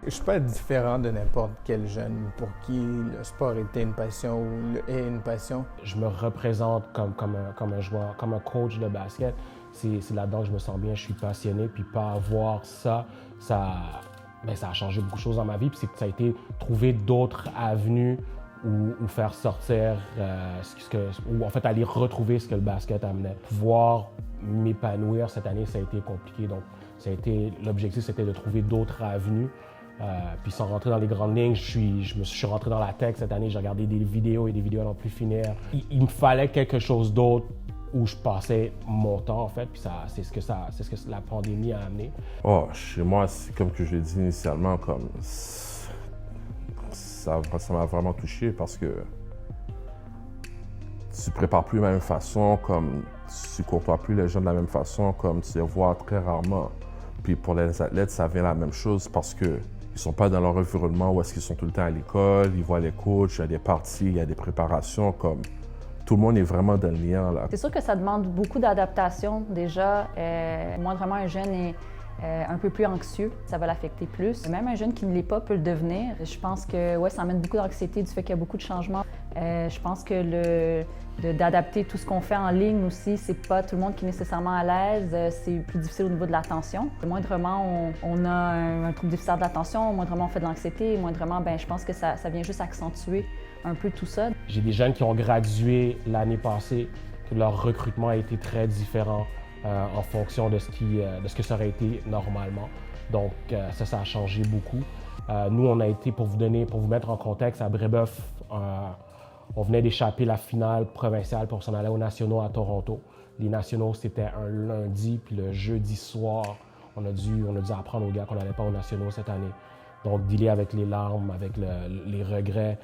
Je suis pas différent de n'importe quel jeune pour qui le sport était une passion ou est une passion. Je me représente comme un joueur, comme un coach de basket. C'est là-dedans que je me sens bien, je suis passionné, puis pas avoir ça, ça a changé beaucoup de choses dans ma vie. Puis ça a été trouver d'autres avenues ou faire sortir, ou en fait aller retrouver ce que le basket amenait. Pouvoir m'épanouir cette année, ça a été compliqué. Donc, l'objectif, c'était de trouver d'autres avenues. Puis sans rentrer dans les grandes lignes, je me suis rentré dans la tech cette année, j'ai regardé des vidéos et des vidéos à n'en plus finir. Il me fallait quelque chose d'autre où je passais mon temps, en fait, puis c'est ce que la pandémie a amené. Oh, chez moi, c'est comme que je l'ai dit initialement, comme ça m'a vraiment touché parce que tu ne prépares plus de la même façon, comme tu ne côtoies plus les gens de la même façon, comme tu les vois très rarement. Puis pour les athlètes, ça vient la même chose parce que ils sont pas dans leur environnement où est-ce qu'ils sont tout le temps à l'école, ils voient les coachs, il y a des parties, il y a des préparations, comme tout le monde est vraiment dans le lien, là. C'est sûr que ça demande beaucoup d'adaptation déjà. Moi, vraiment, un jeune est un peu plus anxieux, ça va l'affecter plus. Même un jeune qui ne l'est pas peut le devenir. Je pense que ouais, ça amène beaucoup d'anxiété du fait qu'il y a beaucoup de changements. Je pense que d'adapter tout ce qu'on fait en ligne aussi, c'est pas tout le monde qui est nécessairement à l'aise. C'est plus difficile au niveau de l'attention. Moindrement, on a un trouble déficitaire de l'attention, moindrement on fait de l'anxiété, moindrement, je pense que ça vient juste accentuer un peu tout ça. J'ai des jeunes qui ont gradué l'année passée, que leur recrutement a été très différent en fonction de ce que ça aurait été normalement. Donc ça a changé beaucoup. Nous, on a été, pour vous mettre en contexte, à Brébeuf, on venait d'échapper la finale provinciale pour s'en aller aux Nationaux à Toronto. Les Nationaux, c'était un lundi, puis le jeudi soir, on a dû apprendre aux gars qu'on n'allait pas aux Nationaux cette année. Donc, dealer avec les larmes, avec les regrets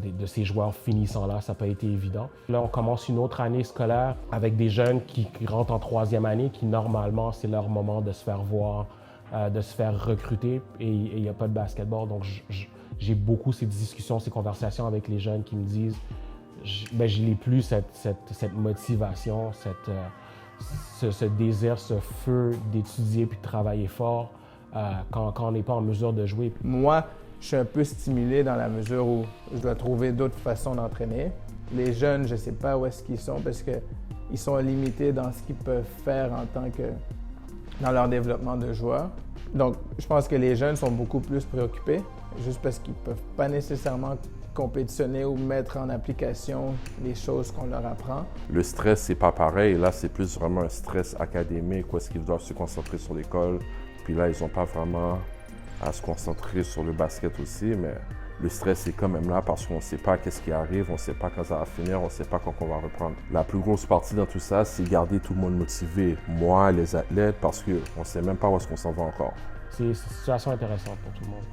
de ces joueurs finissant là, ça n'a pas été évident. Là, on commence une autre année scolaire avec des jeunes qui rentrent en troisième année, qui normalement, c'est leur moment de se faire voir, de se faire recruter, et il n'y a pas de basketball. Donc, j'ai beaucoup ces discussions, ces conversations avec les jeunes qui me disent je n'ai plus cette motivation, ce désir, ce feu d'étudier puis de travailler fort quand on n'est pas en mesure de jouer. Moi, je suis un peu stimulé dans la mesure où je dois trouver d'autres façons d'entraîner. Les jeunes, je ne sais pas où est-ce qu'ils sont parce qu'ils sont limités dans ce qu'ils peuvent faire dans leur développement de joueur. Donc, je pense que les jeunes sont beaucoup plus préoccupés juste parce qu'ils ne peuvent pas nécessairement compétitionner ou mettre en application les choses qu'on leur apprend. Le stress, c'est pas pareil. Là, c'est plus vraiment un stress académique où est-ce qu'ils doivent se concentrer sur l'école. Puis là, ils n'ont pas vraiment à se concentrer sur le basket aussi, mais le stress est quand même là parce qu'on ne sait pas qu'est-ce qui arrive, on ne sait pas quand ça va finir, on ne sait pas quand on va reprendre. La plus grosse partie dans tout ça, c'est garder tout le monde motivé. Moi, les athlètes, parce qu'on ne sait même pas où est-ce qu'on s'en va encore. C'est une situation intéressante pour tout le monde.